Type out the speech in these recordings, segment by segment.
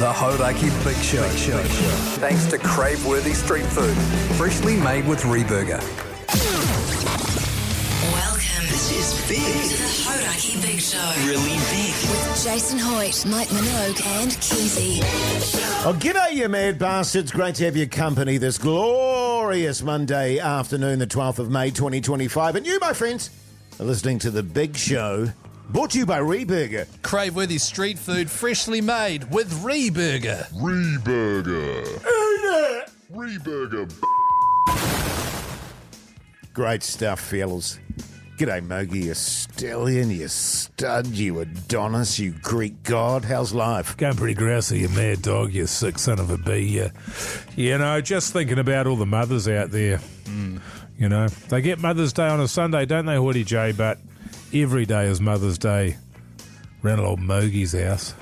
The Hauraki Big Show. Thanks to crave-worthy street food, freshly made with Reburger. Welcome. This is big. To the Hauraki Big Show. Really big. With Jason Hoyte, Minogue and Keyzie. Oh, g'day, you mad bastards. Great to have your company this glorious Monday afternoon, the 12th of May, 2025. And you, my friends, are listening to The Big Show, brought to you by Reburger. Crave-worthy street food, freshly made with Reburger. Reburger. Great stuff, fellas. G'day, Mogi, you stallion, you stud, you Adonis, you Greek god. How's life? Going pretty grousey, you mad dog, you sick son of a bee. You know, just thinking about all the mothers out there. You know, they get Mother's Day on a Sunday, don't they, Hoodie J? But every day is Mother's Day around old Mogi's house.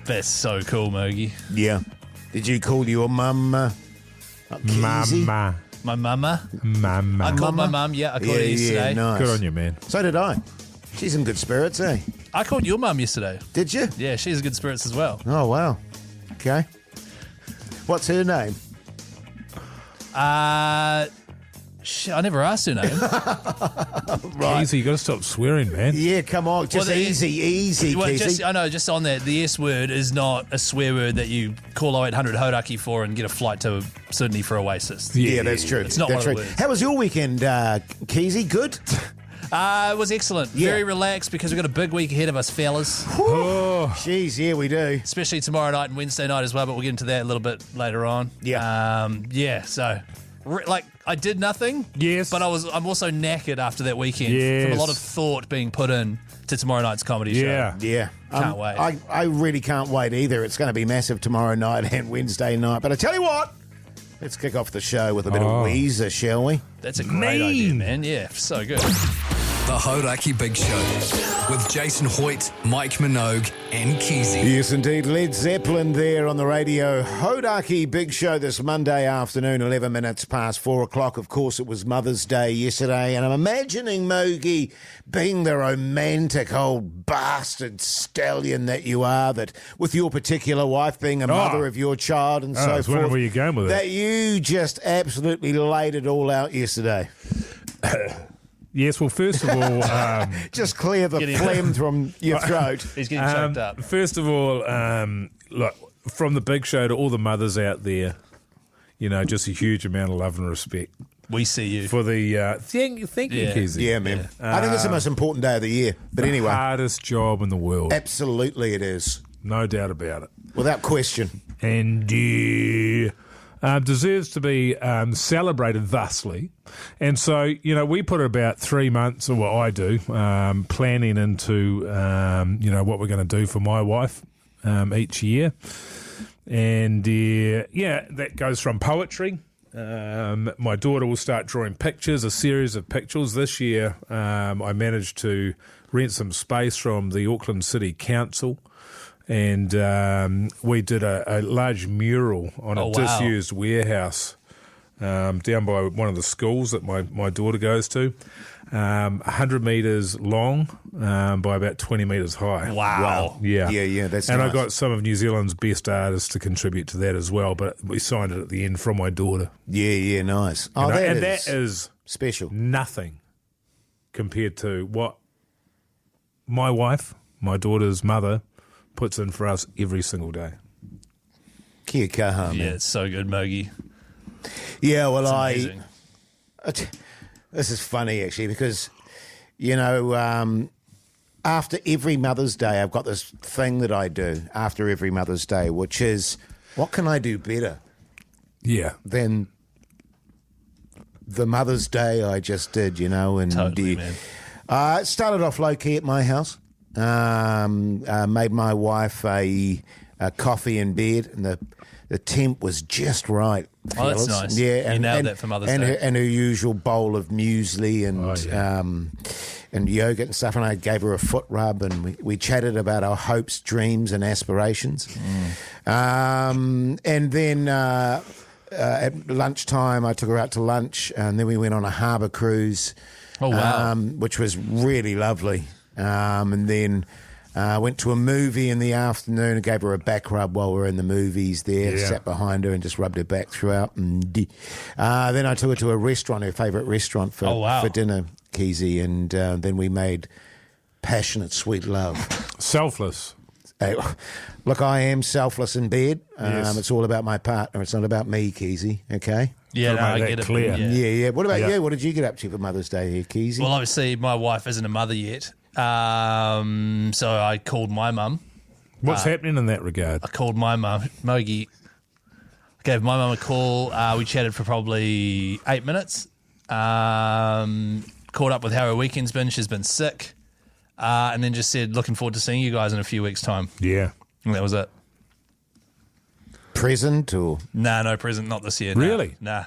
That's so cool, Mogi. Yeah. Did you call your mum Keyzie? Mama. My mama? Mama. I called my mum, I called her yesterday. Yeah, nice. Good on you, man. So did I. She's in good spirits, eh? I called your mum yesterday. Did you? Yeah, she's in good spirits as well. Oh, wow. Okay. What's her name? I never asked her name. Right. Easy, you got to stop swearing, man. Yeah, come on. Just Well, easy, Well, Keyzie. just on that, the S word is not a swear word that you call 0800 Hauraki for and get a flight to Sydney for Oasis. Yeah, that's true. It's not that's one of the true. words. How was your weekend, Keyzie? Good? It was excellent. Yeah. Very relaxed because we've got a big week ahead of us, fellas. Oh, Jeez, yeah, we do. Especially tomorrow night and Wednesday night as well, but we'll get into that a little bit later on. Yeah. So I did nothing. Yes. But I'm also knackered after that weekend Yes. from a lot of thought being put in to tomorrow night's comedy yeah. show. Yeah. Can't wait. I really can't wait either. It's going to be massive tomorrow night and Wednesday night. But I tell you what, let's kick off the show with a bit of Weezer, shall we? That's a great idea, man. Yeah, so good. The Hauraki Big Show with Jason Hoyte, Mike Minogue and Keyzie. Yes, indeed. Led Zeppelin there on the Radio Hauraki Big Show this Monday afternoon, 11 minutes past 4 o'clock. Of course, it was Mother's Day yesterday, and I'm imagining Mogi being the romantic old bastard stallion that you are, that with your particular wife being a mother of your child and so I was forth. wondering where you're going with it. That you just absolutely laid it all out yesterday. Yes, well, first of all... Just clear the phlegm from your throat. He's getting choked up. First of all, look, from the Big Show to all the mothers out there, you know, just a huge amount of love and respect. We see you. For the... thank you, Keyzie. Yeah, man. I think it's the most important day of the year. But the anyway. hardest job in the world. Absolutely it is. No doubt about it. Without question. And deserves to be celebrated thusly. And so, you know, we put about 3 months, or what I do, planning into, what we're going to do for my wife each year. And, that goes from poetry. My daughter will start drawing pictures, a series of pictures. This year, I managed to rent some space from the Auckland City Council. And we did a large mural on a disused warehouse down by one of the schools that my daughter goes to, 100 metres long by about 20 metres high. Wow. Yeah. Yeah, that's And nice. I got some of New Zealand's best artists to contribute to that as well, but we signed it at the end from my daughter. Yeah, nice. You know, that that is special. Nothing compared to what my wife, my daughter's mother, puts in for us every single day. Kia kaha, man. Yeah, it's so good, Mogi. Yeah, well, Amazing. this is funny, actually, because, you know, after every Mother's Day, I've got this thing that I do after every Mother's Day, which is, what can I do better than the Mother's Day I just did, you know? And Totally, man. It started off low-key at my house. Made my wife a coffee in bed, and the temp was just right. Oh, that's nice. Yeah, You nailed that for Mother's Day. And her usual bowl of muesli and yogurt and stuff, and I gave her a foot rub, and we chatted about our hopes, dreams, and aspirations. And then at lunchtime, I took her out to lunch, and then we went on a harbour cruise. Oh, wow. Which was really lovely. And then Went to a movie in the afternoon and gave her a back rub while we were in the movies there. Yeah. Sat behind her and just rubbed her back throughout. Then I took her to a restaurant, her favourite restaurant for dinner, Keyzie, and then we made passionate, sweet love. Selfless. Look, I am selfless in bed. Yes. It's all about my partner. It's not about me, Keyzie, okay? Yeah, no, I make get that it. clear. Yeah. What about Yeah. you? What did you get up to for Mother's Day here, Keyzie? Well, obviously, my wife isn't a mother yet. So I called my mum. What's happening in that regard? I called my mum, Mogi. I gave my mum a call. We chatted for probably 8 minutes. Caught up with how her weekend's been. She's been sick. And then just said, looking forward to seeing you guys in a few weeks' time. Yeah. And that was it. Present or? Nah, no present, not this year. Nah. Really? Nah.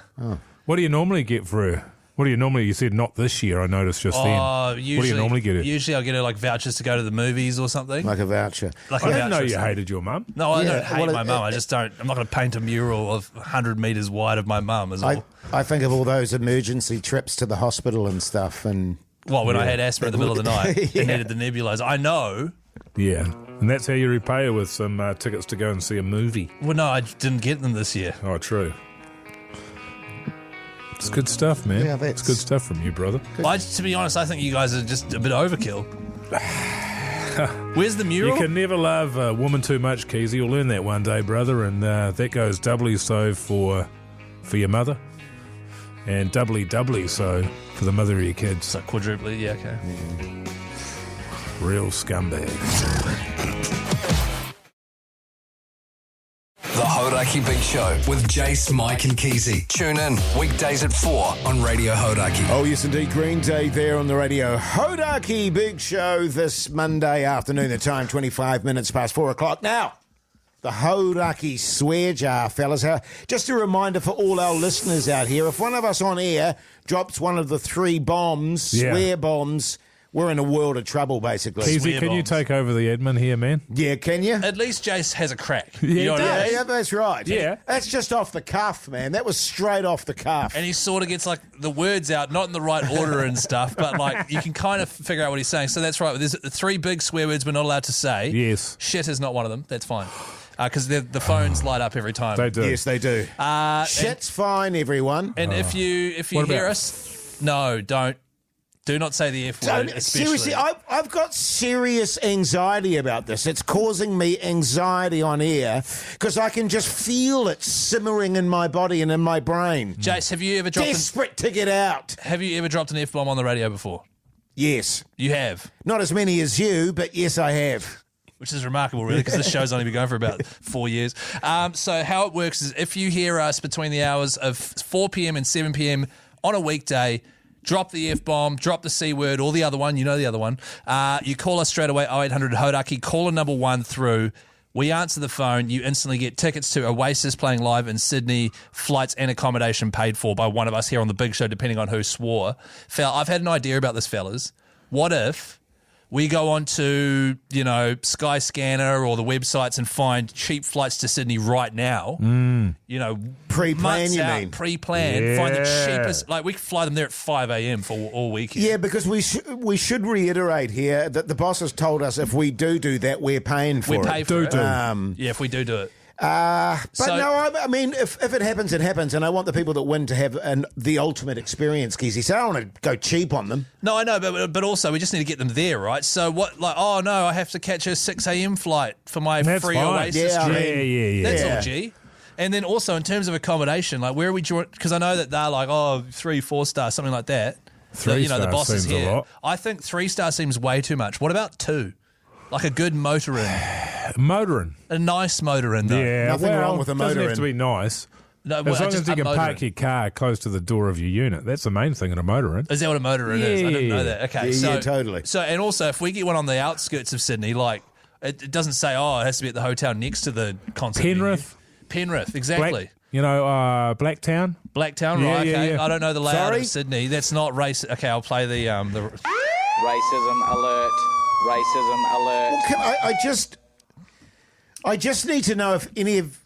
What do you normally get for her? What do you normally? You said not this year. I noticed just then. What do you normally get her? Usually I'll get her like vouchers to go to the movies or something. Like a voucher. Like I a didn't know voucher or you something. hated your mum. No, I Yeah, don't hate well, my mum. I just don't. I'm not going to paint a mural of 100 metres wide of my mum as well. I think of all those emergency trips to the hospital and stuff, and Well, when I had asthma in the middle of the night Yeah. and needed the nebulizer. I know. Yeah, and that's how you repay her with some tickets to go and see a movie. Well, no, I didn't get them this year. Oh, true. It's good stuff, man. Yeah, it's good stuff from you, brother. To be honest, I think you guys are just a bit overkill. Where's the mural? You can never love a woman too much, Keyzie. You'll learn that one day, brother, and that goes doubly so for your mother, and doubly so for the mother of your kids. So quadruply, yeah, okay. Real scumbag. The Hauraki Big Show with Jase, Mike and Keyzie. Tune in weekdays at 4 on Radio Hauraki. oh yes indeed, Green Day there on the Radio Hauraki Big Show this Monday afternoon. The time 25 minutes past 4 o'clock. Now, the Hauraki swear jar, fellas. Just a reminder for all our listeners out here, if one of us on air drops one of the 3 bombs, Yeah. swear bombs, we're in a world of trouble, basically. Keyzie, Swear can you bombs. take over the admin here, man? Yeah, can you? At least Jace has a crack. Yeah, You know what I Yeah, mean? yeah, that's right. Yeah. That's just off the cuff, man. That was straight off the cuff. And he sort of gets like the words out, not in the right order and stuff, but like you can kind of figure out what he's saying. So that's right. There's 3 big swear words we're not allowed to say. Yes. Shit is not one of them. That's fine. Because the phones light up every time. They do. Yes, they do. Shit's fine, everyone. And if you What hear about- us, no, don't. Do not say the F word, Don't- especially. seriously, I've got serious anxiety about this. It's causing me anxiety on air because I can just feel it simmering in my body and in my brain. Jace, have you ever dropped Desperate to get out. an F-bomb on the radio before? Yes. You have. Not as many as you, but yes, I have. Which is remarkable, really, because this show's only been going for about 4 years. So how it works is if you hear us between the hours of 4 p.m. and 7 p.m. on a weekday, drop the F-bomb, drop the C word, or the other one, you know the other one. You call us straight away, 0800 Hauraki, caller number 1 through. We answer the phone. You instantly get tickets to Oasis playing live in Sydney, flights and accommodation paid for by one of us here on the Big Show, depending on who swore. I've had an idea about this, fellas. What if we go on to, Skyscanner or the websites and find cheap flights to Sydney right now? Pre-plan, months you out, mean? pre-plan, find the Yeah. cheapest. Like, we could fly them there at 5 a.m. for all weekend. Yeah, because we should reiterate here that the boss has told us if we do that, we're paying for We it. pay for it. Do. Yeah, if we do it. But So- no, I mean, if it happens, it happens, and I want the people that win to have the ultimate experience, Keyzie. So I don't want to go cheap on them. No, I know, but also we just need to get them there, right? So what, like, oh no, I have to catch a 6 a.m. flight for my That's free fine. Oasis Yeah, I trip. mean, Yeah. That's Yeah. all, G. And then also in terms of accommodation, like where are we drawing? Because I know that they're like, 3-4 star, something like that. 3 the star boss is seems a here. lot. I think 3-star seems way too much. What about 2? Like a good motor inn, Motoring. a nice motor inn though. Yeah, Nothing wrong with a doesn't motor have to inn. be nice. No, well, As long just as you a can motor park inn. your car close to the door of your unit. That's the main thing in a motor inn. Is that what a motor inn is? I didn't know Yeah. that. Okay, Yeah, so yeah, totally. So and also if we get one on the outskirts of Sydney, like it doesn't say it has to be at the hotel next to the concert. Penrith. venue. Penrith, exactly. Blacktown. Blacktown, Yeah, right? yeah, Okay, yeah. I don't know the layout Sorry? of Sydney. That's not race. Okay, I'll play the Racism alert. Racism alert. I just need to know if any of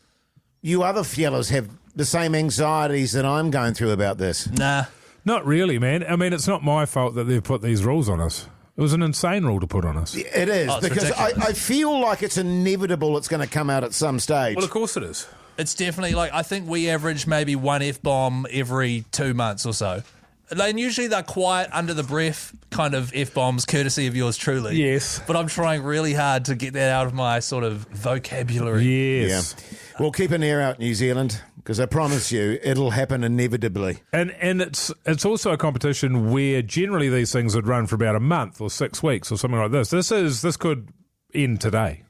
you other fellas have the same anxieties that I'm going through about this. nah. Not really, man. I mean, it's not my fault that they've put these rules on us. It was an insane rule to put on us. It is, because I feel like it's inevitable it's going to come out at some stage. Well, of course it is. It's definitely I think we average maybe one F-bomb every 2 months or so. And usually they're quiet, under the breath kind of F-bombs, courtesy of yours truly. Yes. But I'm trying really hard to get that out of my sort of vocabulary. Yes. Yeah. Well, keep an ear out, New Zealand, because I promise you it'll happen inevitably. And it's also a competition where generally these things would run for about a month or 6 weeks or something like this. This could end today.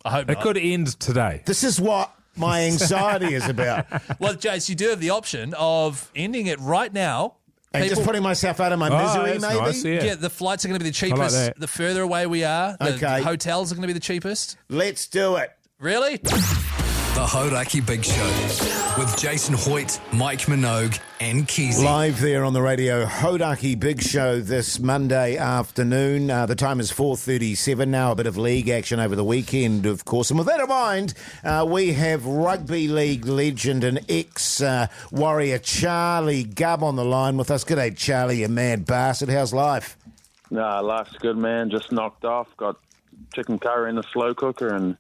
I hope it could end today. This is what my anxiety is about. Well, Jase, you do have the option of ending it right now. And just putting myself out of my misery, maybe? Nice, yeah. The flights are going to be the cheapest. I like that. The further away we are, the Okay. hotels are going to be the cheapest. Let's do it. Really? The Hauraki Big Show with Jason Hoyte, Mike Minogue and Keyzie. Live there on the Radio Hauraki Big Show this Monday afternoon. The time is 4:37 now. A bit of league action over the weekend, of course. And with that in mind, we have rugby league legend and ex-warrior Charlie GUBB on the line with us. G'day, Charlie, you mad bastard. How's life? Nah, life's good, man. Just knocked off. Got chicken curry in the slow cooker and,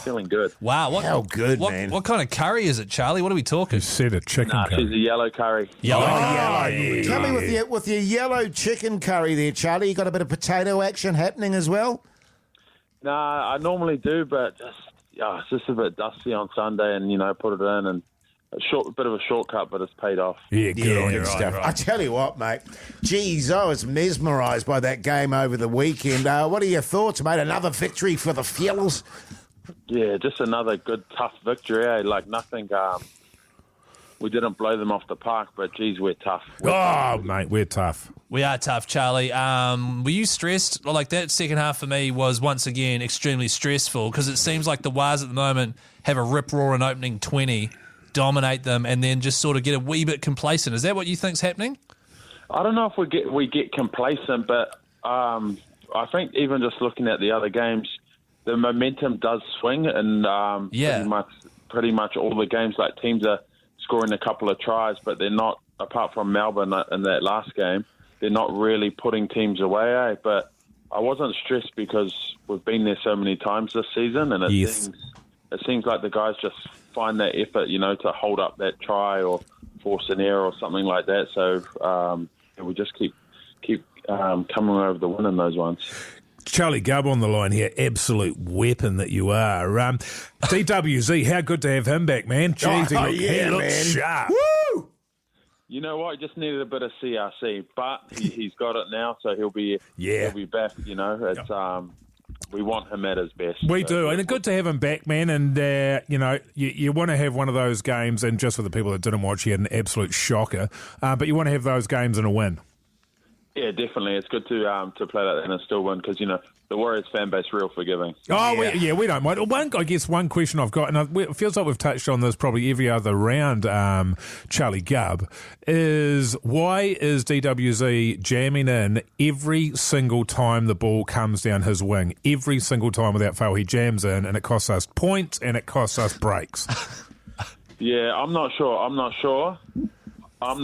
feeling good. Wow. How good, man. What kind of curry is it, Charlie? What are we talking? You said a chicken Nah, curry. she's a yellow curry. Yellow. Yeah. Tell me with your yellow chicken curry there, Charlie, you got a bit of potato action happening as well? Nah, I normally do, but it's just a bit dusty on Sunday and, put it in and a bit of a shortcut, but it's paid off. Yeah, good stuff. I tell you what, mate. Geez, I was mesmerised by that game over the weekend. What are your thoughts, mate? Another victory for the Fuels? Yeah, just another good, tough victory. Like nothing. We didn't blow them off the park, but geez, we're tough. Mate, we're tough. We are tough, Charlie. Were you stressed? Like that second half for me was once again extremely stressful because it seems like the Waz at the moment have a rip-roaring opening 20, dominate them, and then just sort of get a wee bit complacent. Is that what you think's happening? I don't know if we get complacent, but I think even just looking at the other games, the momentum does swing, and pretty much all the games, like teams are scoring a couple of tries, but they're not, apart from Melbourne in that last game, they're not really putting teams away. But I wasn't stressed because we've been there so many times this season, and it seems like the guys just find that effort, to hold up that try or force an error or something like that. So we just keep coming over the win in those ones. Charlie GUBB on the line here, absolute weapon that you are. DWZ, how good to have him back, man. Jeez, he looks sharp. Woo! You know what? He just needed a bit of CRC, but he's got it now, so he'll be back. It's we want him at his best. We do, and it's good to have him back, man. And you want to have one of those games, and just for the people that didn't watch, he had an absolute shocker. But you want to have those games and a win. Yeah, definitely. It's good to play like that and still win because, the Warriors fan base real forgiving. We don't mind. One question I've got, and it feels like we've touched on this probably every other round, Charlie GUBB, is why is DWZ jamming in every single time the ball comes down his wing? Every single time without fail he jams in, and it costs us points and it costs us breaks. Yeah, I'm not sure. But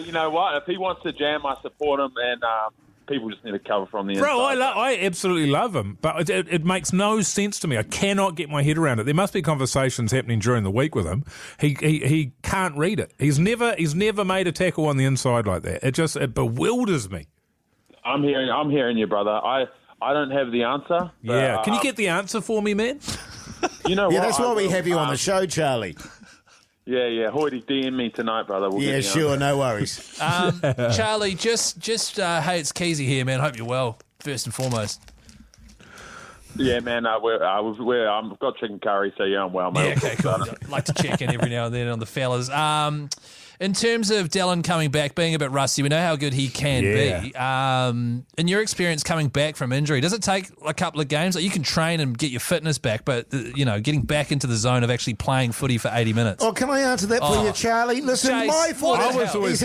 you know what? If he wants to jam, I support him, and people just need to cover from the inside. Bro, I absolutely love him, but it makes no sense to me. I cannot get my head around it. There must be conversations happening during the week with him. He can't read it. He's never made a tackle on the inside like that. It bewilders me. I'm hearing you, brother. I don't have the answer. But, yeah, can you get the answer for me, man? You know what? Yeah, that's why we have you on the show, Charlie. Yeah. Hoyte, DM me tonight, brother. Yeah, sure, no worries. Charlie, just hey, it's Keyzie here, man. Hope you're well, first and foremost. Yeah, man, I've got chicken curry, so yeah, I'm well, mate. Yeah, okay, cool. I'd like to check in every now and then on the fellas. In terms of Dallin coming back, being a bit rusty, we know how good he can be. In your experience coming back from injury, does it take a couple of games? Like you can train and get your fitness back, but getting back into the zone of actually playing footy for 80 minutes. Oh, can I answer that for you, Charlie? Listen, Jase, my fault. he's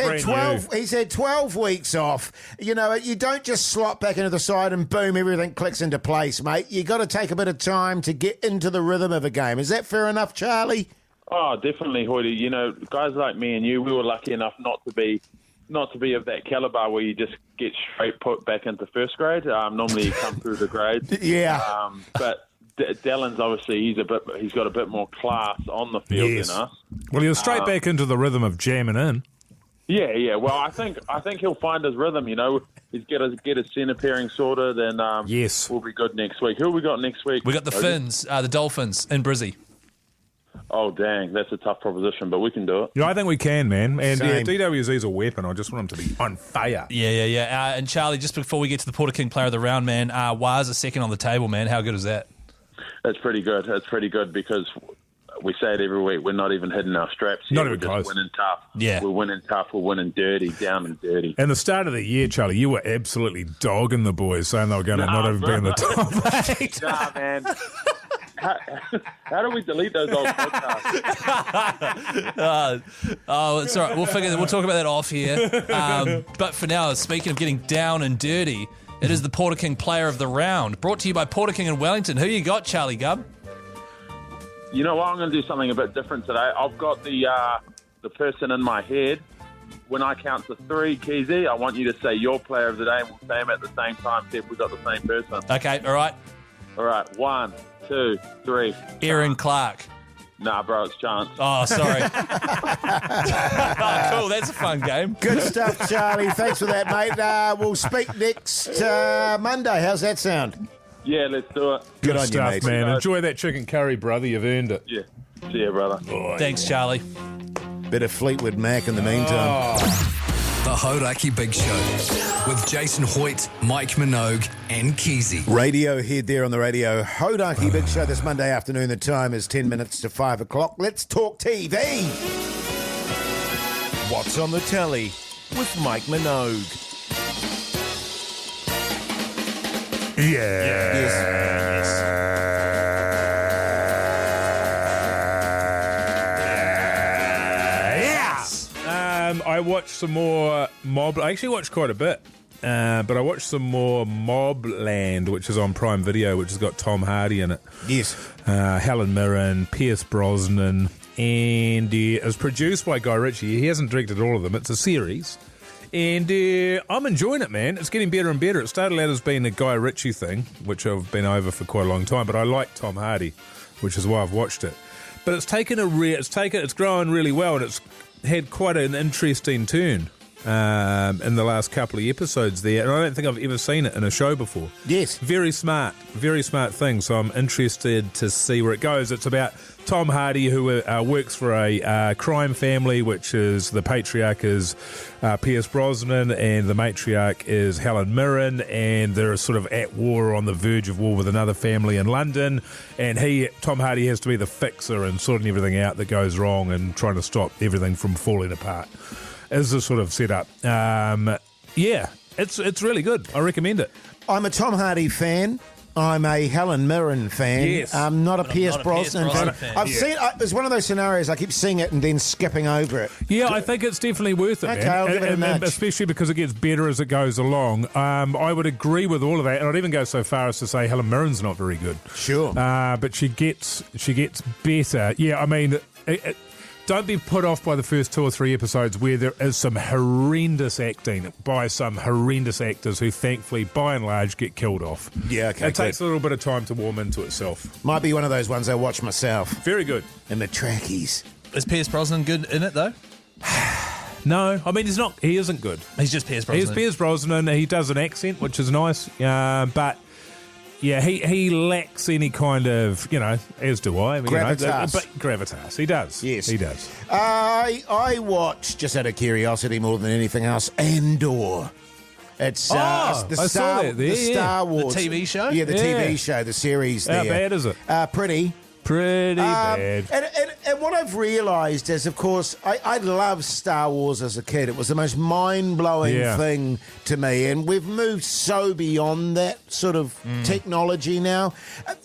He's had 12 weeks off. You don't just slot back into the side and boom, everything clicks into place, mate. You got to take a bit of time to get into the rhythm of a game. Is that fair enough, Charlie? Oh, definitely, Hoyte. Guys like me and you, we were lucky enough not to be not to be of that caliber where you just get straight put back into first grade. Normally you come through the grades. Yeah. But Dallin's obviously he's got a bit more class on the field than us. Well, you're straight back into the rhythm of jamming in. Yeah. Well, I think he'll find his rhythm. He's get his centre pairing sorted, and we'll be good next week. Who we got next week? We got the Finns, the Dolphins in Brizzy. Oh, dang, that's a tough proposition, but we can do it. Yeah, I think we can, man. And DWZ's a weapon. I just want him to be on fire. Yeah. And Charlie, just before we get to the Porter King Player of the Round, man, Waz a second on the table, man. How good is that? That's pretty good. That's pretty good because we say it every week. We're not even hitting our straps here. Not even close. We're winning tough. Yeah. We're winning tough. We're winning dirty, down and dirty. And the start of the year, Charlie, you were absolutely dogging the boys, saying they were going to not even be in the top 8. Nah, man. How do we delete those old podcasts? It's all right. We'll talk about that off here. But for now, speaking of getting down and dirty, it is the Porter King Player of the Round, brought to you by Porter King in Wellington. Who you got, Charlie Gubb? You know what? I'm going to do something a bit different today. I've got the person in my head. When I count to 3, Keyzie, I want you to say your player of the day, and we'll say them at the same time, see if we've got the same person. Okay, all right. All right, 1, 2, 3. Aaron Clark. Nah, bro, it's Chance. Oh, sorry. Cool, that's a fun game. Good stuff, Charlie. Thanks for that, mate. We'll speak next Monday. How's that sound? Yeah, let's do it. Good on stuff, you, mate. man. Enjoy that chicken curry, brother. You've earned it. Yeah. See ya, brother. Thanks, Charlie. Bit of Fleetwood Mac in the meantime. The Hauraki Big Show with Jason Hoyte, Mike Minogue, and Keyzie. Radio head there on the Radio Hauraki Big Show this Monday afternoon. The time is 10 minutes to 5 o'clock. Let's talk TV. What's on the telly with Mike Minogue? I watched some more Mob. I actually watched quite a bit, but I watched some more Mobland, which is on Prime Video, which has got Tom Hardy in it. Yes. Helen Mirren, Pierce Brosnan, and it was produced by Guy Ritchie. He hasn't directed all of them. It's a series. And I'm enjoying it, man. It's getting better and better. It started out as being a Guy Ritchie thing, which I've been over for quite a long time, but I like Tom Hardy, which is why I've watched it. But it's growing really well, and it's had quite an interesting turn in the last couple of episodes there, and I don't think I've ever seen it in a show before. Yes. Very smart thing, so I'm interested to see where it goes. It's about Tom Hardy, who works for a crime family, which is the patriarch is Pierce Brosnan, and the matriarch is Helen Mirren, and they're sort of at war, on the verge of war with another family in London, and Tom Hardy has to be the fixer and sorting everything out that goes wrong and trying to stop everything from falling apart. Is the sort of setup. It's really good. I recommend it. I'm a Tom Hardy fan. I'm a Helen Mirren fan. Yes. I'm not a Pierce not a Brosnan Pierce Brosnan fan. fan. I've seen it's one of those scenarios I keep seeing it and then skipping over it. Yeah, I think it's definitely worth it, Okay, man. I'll give it a nudge. Especially because it gets better as it goes along. I would agree with all of that, and I'd even go so far as to say Helen Mirren's not very good. Sure. But she gets better. Yeah, I mean, don't be put off by the first 2 or 3 episodes where there is some horrendous acting by some horrendous actors who, thankfully, by and large, get killed off. Yeah, okay. It takes a little bit of time to warm into itself. Might be one of those ones I watch myself. Very good. In the trackies. Is Pierce Brosnan good in it, though? No, I mean, he isn't good. He's just Pierce Brosnan. He's Pierce Brosnan. He does an accent, which is nice, but... Yeah, he lacks any kind of, as do I. Gravitas. But gravitas. He does. Yes. He does. I watch, just out of curiosity more than anything else, Andor. It's I saw that there, the Star Wars. The TV show? Yeah, the TV show, the series there. How bad is it? Pretty bad. And what I've realised is, of course, I loved Star Wars as a kid. It was the most mind-blowing thing to me. And we've moved so beyond that sort of technology now.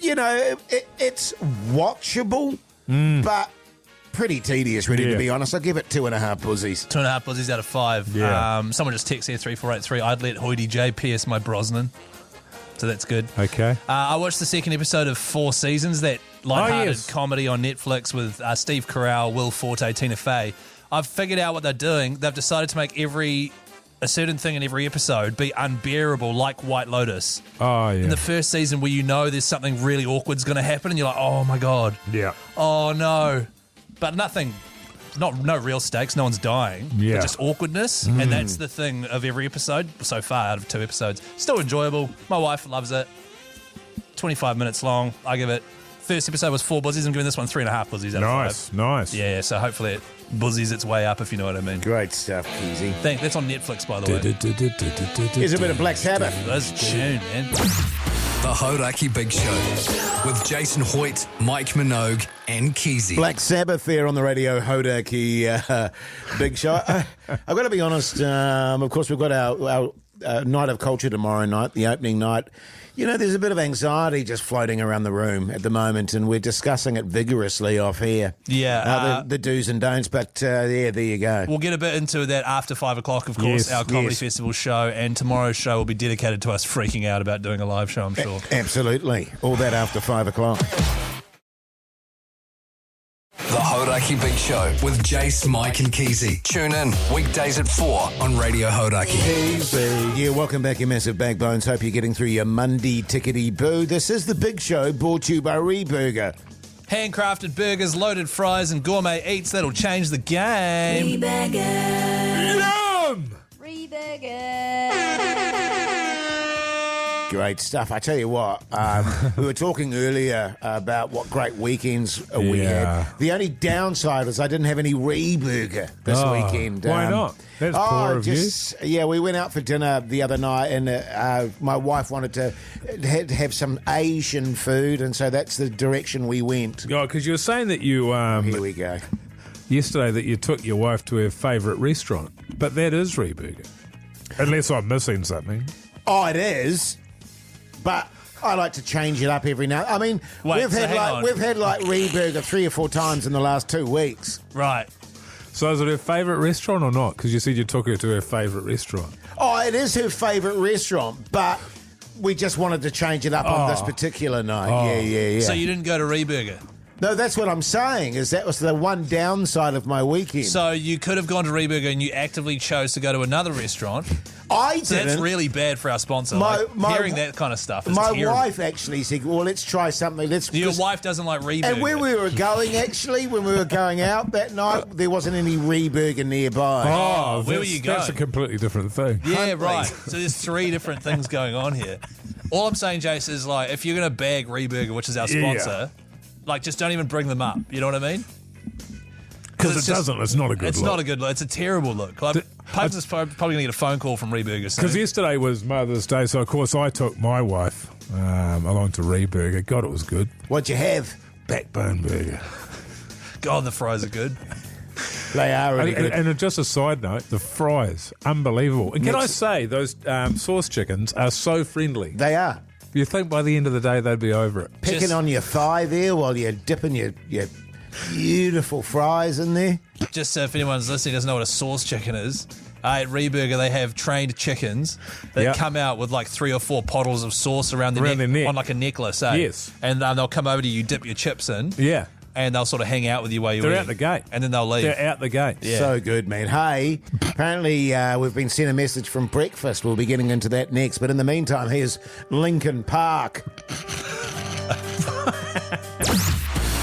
It's watchable, but pretty tedious, really, to be honest. I'll give it 2.5 pussies. 2.5 pussies out of 5. Yeah. Someone just texted here, 3483. I'd let Hoyte J pierce my Brosnan. So that's good. Okay. I watched the second episode of 4 Seasons, that lighthearted comedy on Netflix with Steve Carell, Will Forte, Tina Fey. I've figured out what they're doing. They've decided to make a certain thing in every episode be unbearable, like White Lotus. Oh, yeah. In the first season where there's something really awkward's going to happen and you're like, oh, my God. Yeah. Oh, no. But no real stakes. No one's dying. Yeah. But just awkwardness. And that's the thing of every episode so far out of 2 episodes. Still enjoyable. My wife loves it. 25 minutes long. I give it. First episode was 4 buzzies. I'm giving this one 3.5 buzzies out of 5. Nice. Yeah, so hopefully it buzzies its way up, if you know what I mean. Great stuff, Keyzie. That's on Netflix, by the way. Here's a bit of Black Sabbath. That's tune, man. The Hauraki Big Show with Jason Hoyte, Mike Minogue, and Keyzie. Black Sabbath there on the Radio Hauraki Big Show. I've got to be honest, of course, we've got our Night of Culture tomorrow night, the opening night. There's a bit of anxiety just floating around the room at the moment, and we're discussing it vigorously off here. Yeah. The do's and don'ts, but there you go. We'll get a bit into that after 5 o'clock, of course, our Comedy Festival show, and tomorrow's show will be dedicated to us freaking out about doing a live show, I'm sure. Absolutely. All that after 5 o'clock. The Hauraki Big Show with Jase, Mike, and Keyzie. Tune in weekdays at 4 on Radio Hauraki. Keyzie. Yeah, welcome back, you massive backbones. Hope you're getting through your Monday tickety-boo. This is the Big Show, brought to you by Reburger. Handcrafted burgers, loaded fries, and gourmet eats that'll change the game. Reburger. Yum! Reburger. Great stuff. I tell you what, we were talking earlier about what great weekends we had. The only downside was I didn't have any Reburger this weekend. Why not? That's poor of you. Yeah, we went out for dinner the other night, and my wife wanted to have some Asian food, and so that's the direction we went. Oh, because you were saying that you... Here we go. Yesterday that you took your wife to her favourite restaurant, but that is Reburger. Unless I'm missing something. Oh, it is. But I like to change it up every now. I mean, we've had Reburger 3 or 4 times in the last 2 weeks. Right. So is it her favourite restaurant or not? Because you said you took her to her favourite restaurant. Oh, it is her favourite restaurant, but we just wanted to change it up on this particular night. Yeah. So you didn't go to Reburger? No, that's what I'm saying, is that was the one downside of my weekend. So you could have gone to Reburger and you actively chose to go to another restaurant. I didn't. So that's really bad for our sponsor. Hearing that kind of stuff is terrible. My wife actually said, well, let's try something. Your wife doesn't like Reburger. And when we were going out that night, there wasn't any Reburger nearby. Oh, where were you going? That's a completely different thing. Yeah, right. So there's 3 different things going on here. All I'm saying, Jase, is like, if you're going to bag Reburger, which is our sponsor... Like, just don't even bring them up. You know what I mean? Because it's not a good look. It's not a good look. It's a terrible look. Like, Pugs is probably going to get a phone call from Reburger soon. Because yesterday was Mother's Day, so of course I took my wife along to Reburger. God, it was good. What'd you have? Backbone burger. God, the fries are good. They are really good. And just a side note, the fries, unbelievable. And can I say, those sauce chickens are so friendly. They are. You think by the end of the day they'd be over it. Picking on your thigh there while you're dipping your beautiful fries in there. Just so if anyone's listening doesn't know what a sauce chicken is, at Reburger they have trained chickens that come out with like 3 or 4 bottles of sauce around their neck on like a necklace, eh? Yes. And they'll come over to you, dip your chips in. Yeah. And they'll sort of hang out with you while you're They're out the gate. And then they'll leave. They're out the gate. Yeah. So good, man. Hey, apparently we've been sent a message from breakfast. We'll be getting into that next. But in the meantime, here's Linkin Park.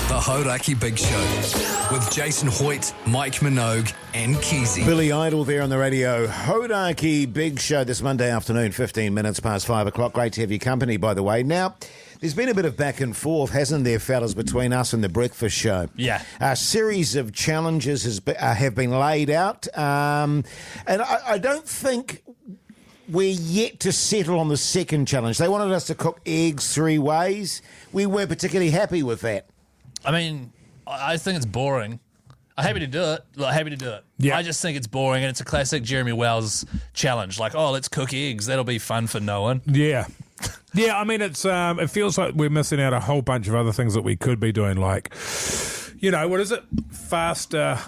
The Hauraki Big Show with Jason Hoyte, Mike Minogue, and Keyzie. Billy Idol there on the Radio Hauraki Big Show this Monday afternoon, 15 minutes past 5 o'clock. Great to have your company, by the way. Now, there's been a bit of back and forth, hasn't there, fellas, between us and the Breakfast Show? Yeah. A series of challenges have been laid out, and I don't think we're yet to settle on the second challenge. They wanted us to cook eggs 3 ways. We weren't particularly happy with that. I mean, I think it's boring. I'm happy to do it. Yeah. I just think it's boring, and it's a classic Jeremy Wells challenge. Like, let's cook eggs. That'll be fun for no one. Yeah. Yeah, I mean, it's it feels like we're missing out a whole bunch of other things that we could be doing, like, what is it? Faster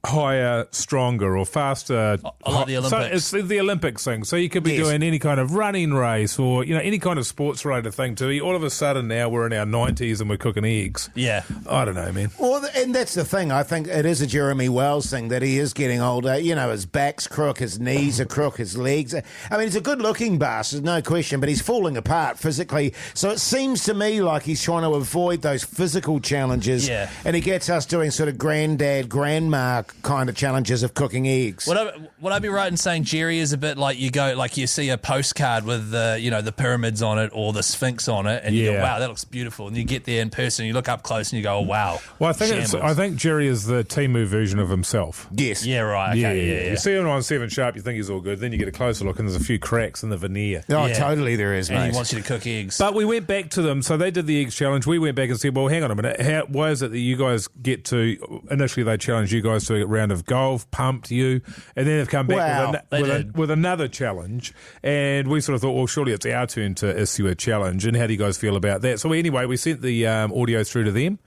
higher, stronger, or faster. I like the Olympics. So it's the Olympics thing. So you could be doing any kind of running race or any kind of sports related thing too. All of a sudden now we're in our 90s and we're cooking eggs. Yeah, I don't know, man. Well, and that's the thing. I think it is a Jeremy Wells thing that he is getting older. His back's crook, his knees are crook, his legs. I mean, he's a good-looking bastard, no question, but he's falling apart physically. So it seems to me like he's trying to avoid those physical challenges. Yeah. And he gets us doing sort of grandma kind of challenges of cooking eggs. Would I be right in saying Jerry is a bit like you see a postcard with the pyramids on it or the Sphinx on it, and you go, wow, that looks beautiful, and you get there in person, you look up close, and you go, oh, wow. Well, I think Jerry is the Temu version of himself. Yes. Yeah, right. Okay, yeah. You see him on 7 Sharp, you think he's all good. Then you get a closer look, and there's a few cracks in the veneer. Oh, totally, there is, and mate. he wants you to cook eggs. But we went back to them, so they did the eggs challenge. We went back and said, well, hang on a minute. Why is it that you guys get to? Initially, they challenged you guys to a round of golf, pumped you, and then they've come back with another challenge, and we sort of thought, well, surely it's our turn to issue a challenge, and how do you guys feel about that? So anyway, we sent the audio through to them,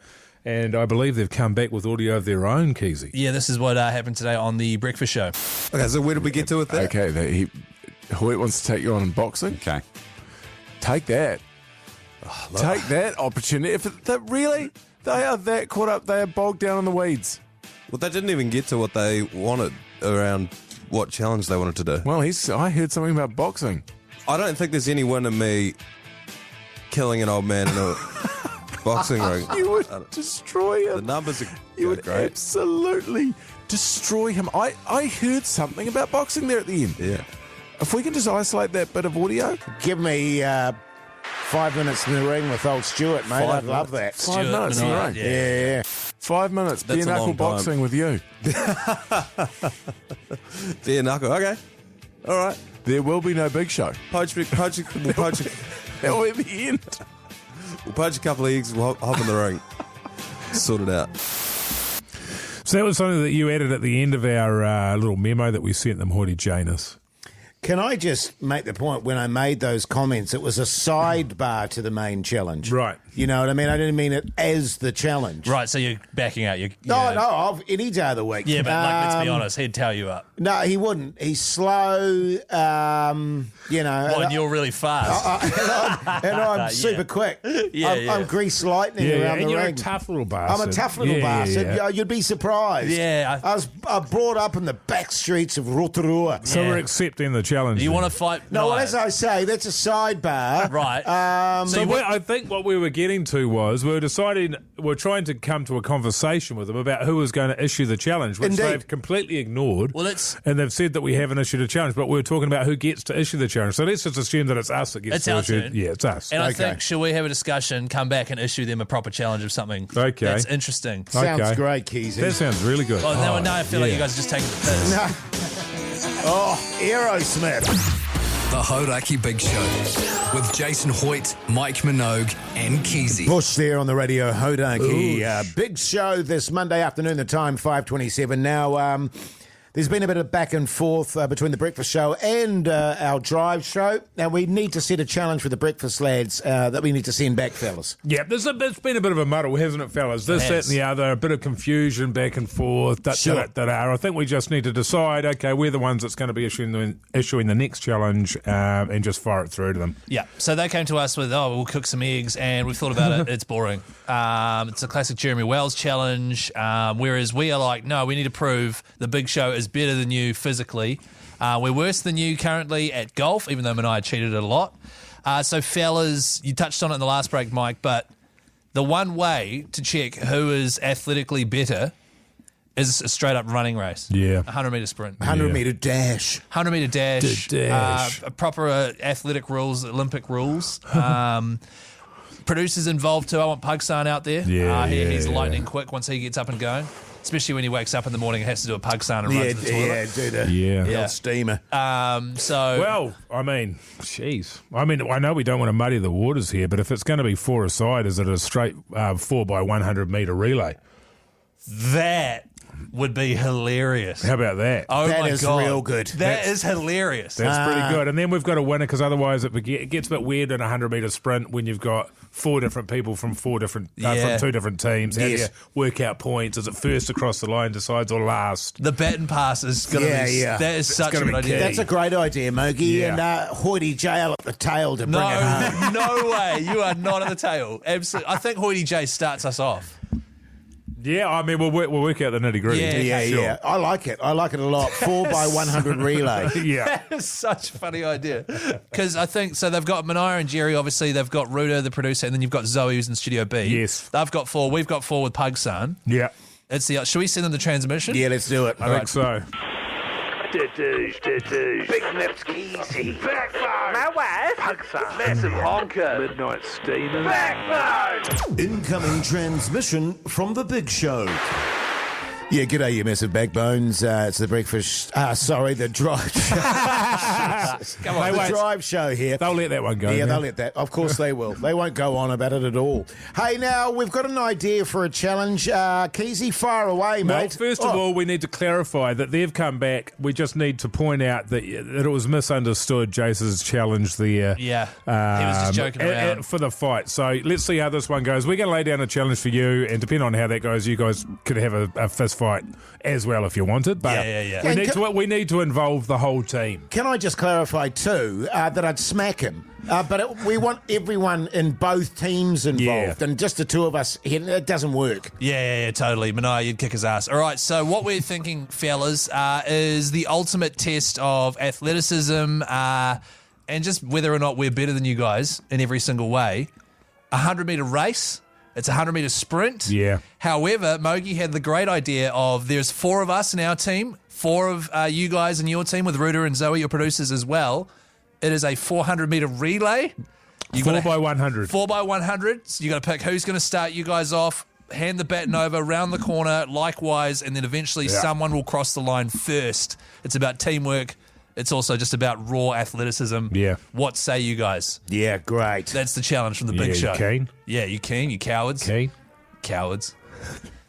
and I believe they've come back with audio of their own, Keyzie. Yeah, this is what happened today on the breakfast show. Okay, so where did we get to with that? Okay, Hoyte wants to take you on in boxing. Okay. Take that. Take that opportunity. They are that caught up, they are bogged down in the weeds. Well, they didn't even get to what they wanted around what challenge they wanted to do. Well, I heard something about boxing. I don't think there's any win in me killing an old man in a boxing ring. You would destroy him. The numbers are You would great. absolutely destroy him. I heard something about boxing there at the end. Yeah. If we can just isolate that bit of audio. Give me 5 minutes in the ring with old Stuart, mate. I'd love that. 5 minutes, Minogue, right? Yeah. 5 minutes. That's Bare a knuckle long boxing time. with you. Bare knuckle. Okay. All right. There will be no big show. We'll poach That will be the end. a couple of eggs, we'll hop in the ring. Sort it out. So that was something that you added at the end of our little memo that we sent them, Hoyte Janus. Can I just make the point, when I made those comments, it was a sidebar to the main challenge. Right. You know what I mean? I didn't mean it as the challenge. Right, so you're backing out. No, any day of the week. Yeah, but let's be honest, he'd tell you up. No, he wouldn't. He's slow, and you're really fast. and I'm super quick. I'm grease lightning around the ring. You're a tough little bastard. I'm a tough little bastard. Yeah. You'd be surprised. Yeah. I was brought up in the back streets of Rotorua. So we're accepting the challenge. Do you want to fight? No, well, as I say, that's a sidebar. Right. I think what we were getting to was we're trying to come to a conversation with them about who was going to issue the challenge, which they've completely ignored. Well, and they've said that we haven't issued a challenge, but we're talking about who gets to issue the challenge. So let's just assume that it's us that gets to issue. Yeah, it's us. And I think, should we have a discussion, come back and issue them a proper challenge of something? Okay. That's interesting. Sounds great, Keyzie. That sounds really good. Now I feel like you guys are just taking the piss. Aerosmith. The Hauraki Big Show with Jason Hoyte, Mike Minogue and Keyzie. Bush there on the Radio Hauraki Big Show this Monday afternoon, the time 5:27 now. There's been a bit of back and forth between the breakfast show and our drive show. Now, we need to set a challenge for the breakfast lads that we need to send back, fellas. Yeah, there's been a bit of a muddle, hasn't it, fellas? This, that, and the other, a bit of confusion back and forth. I think we just need to decide, okay, we're the ones that's going to be issuing the next challenge and just fire it through to them. Yeah, so they came to us with, we'll cook some eggs, and we thought about it. It's boring. It's a classic Jeremy Wells challenge, whereas we are like, no, we need to prove the big show is better than you physically. We're worse than you currently at golf, even though Minogue cheated it a lot. So, fellas, you touched on it in the last break, Mike, but the one way to check who is athletically better is a straight-up running race. Yeah. 100-metre sprint. 100-metre dash. 100-metre dash. Dash. Proper athletic rules, Olympic rules. Producers involved too. I want Pugsan out there. He's lightning quick once he gets up and going. Especially when he wakes up in the morning and has to do a Pugsan and run to the toilet. The old steamer. Well, I mean, jeez. I mean, I know we don't want to muddy the waters here, but if it's going to be 4 aside, is it a straight 4 by 100 metre relay? That would be hilarious. How about that? Oh, That my is God. real good. That is hilarious. That's pretty good. And then we've got a winner because otherwise it gets a bit weird in a 100-metre sprint when you've got 4 different people from 2 different teams. How do you work out points? Is it first across the line decides or last? The baton pass is going to be... That is such a good idea. That's a great idea, Mogi. Yeah. And Hoyte Jail at the tail to bring it home. No way. You are not at the tail. Absolutely. I think Hoyte J starts us off. Yeah, I mean, we'll work out the nitty-gritty. Yeah. I like it. I like it a lot. 4 by 100 relay. Yeah. That is such a funny idea. Because I think, so they've got Minogue and Jerry, obviously. They've got Ruda, the producer, and then you've got Zoe, who's in Studio B. Yes. They've got 4. We've got 4 with Pugson. Yeah. Should we send them the transmission? Yeah, let's do it. I think so. Big lips, Keyzie. Backbone. My wife. Pugson. Massive honker. Midnight steamer. Backbone. Incoming transmission from the Big Show. Yeah, g'day, you massive backbones. It's the breakfast. The drive show. Come on, the drive show here. They'll let that one go. Yeah, they'll let that. Of course they will. They won't go on about it at all. Hey, now, we've got an idea for a challenge. Keyzie, fire away, mate. Well, first of all, we need to clarify that they've come back. We just need to point out that it was misunderstood, Jace's challenge there. Yeah, he was just joking around. For the fight. So let's see how this one goes. We're going to lay down a challenge for you, and depending on how that goes, you guys could have a fist fight as well if you wanted. But we need to involve the whole team. Can I just clarify too that I'd smack him, but we want everyone in both teams involved, and just the two of us. It doesn't work. Yeah, totally. Minogue, you'd kick his ass. All right, so what we're thinking, fellas, is the ultimate test of athleticism and just whether or not we're better than you guys in every single way. 100-metre race. It's a 100-metre sprint. Yeah. However, Mogi had the great idea of there's 4 of us in our team, 4 of you guys in your team with Ruda and Zoe, your producers as well. It is a 400-metre relay. 4 by 100. 4 by 100. So you got to pick who's going to start you guys off, hand the baton over, round the corner, likewise, and then eventually someone will cross the line first. It's about teamwork. It's also just about raw athleticism. Yeah. What say you guys? Yeah, great. That's the challenge from the Big Show. You keen? Yeah, you keen? You cowards? Keen? Cowards.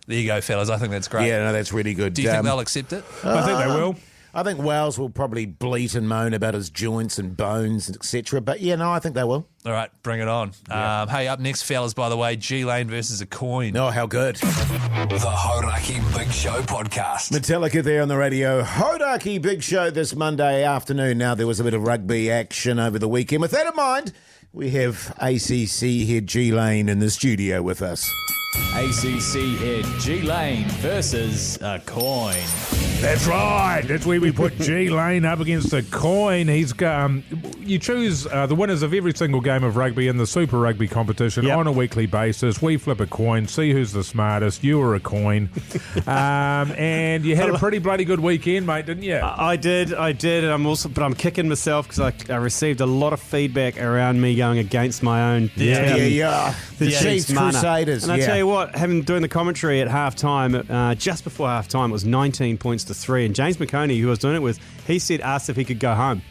There you go, fellas. I think that's great. Yeah, no, that's really good. Do you think they'll accept it? I think they will. I think Wales will probably bleat and moan about his joints and bones, etc. But yeah, no, I think they will. All right, bring it on. Yeah. Hey, up next, fellas, by the way, G-Lane versus a coin. Oh, how good. The Hauraki Big Show podcast. Metallica there on the Radio Hauraki Big Show this Monday afternoon. Now, there was a bit of rugby action over the weekend. With that in mind, we have ACC head G-Lane in the studio with us. ACC head G-Lane versus a coin. That's right. That's where we put G-Lane up against a coin. He's you choose the winners of every single game of rugby in the Super Rugby competition on a weekly basis. We flip a coin, see who's the smartest. You were a coin. And you had a pretty bloody good weekend, mate, didn't you? I did. And I'm kicking myself because I received a lot of feedback around me going against my own team. The Chiefs Crusaders. And I tell you what, doing the commentary at halftime, just before halftime, it was 19 points to 3. And James McConey, who I was doing it with, asked if he could go home.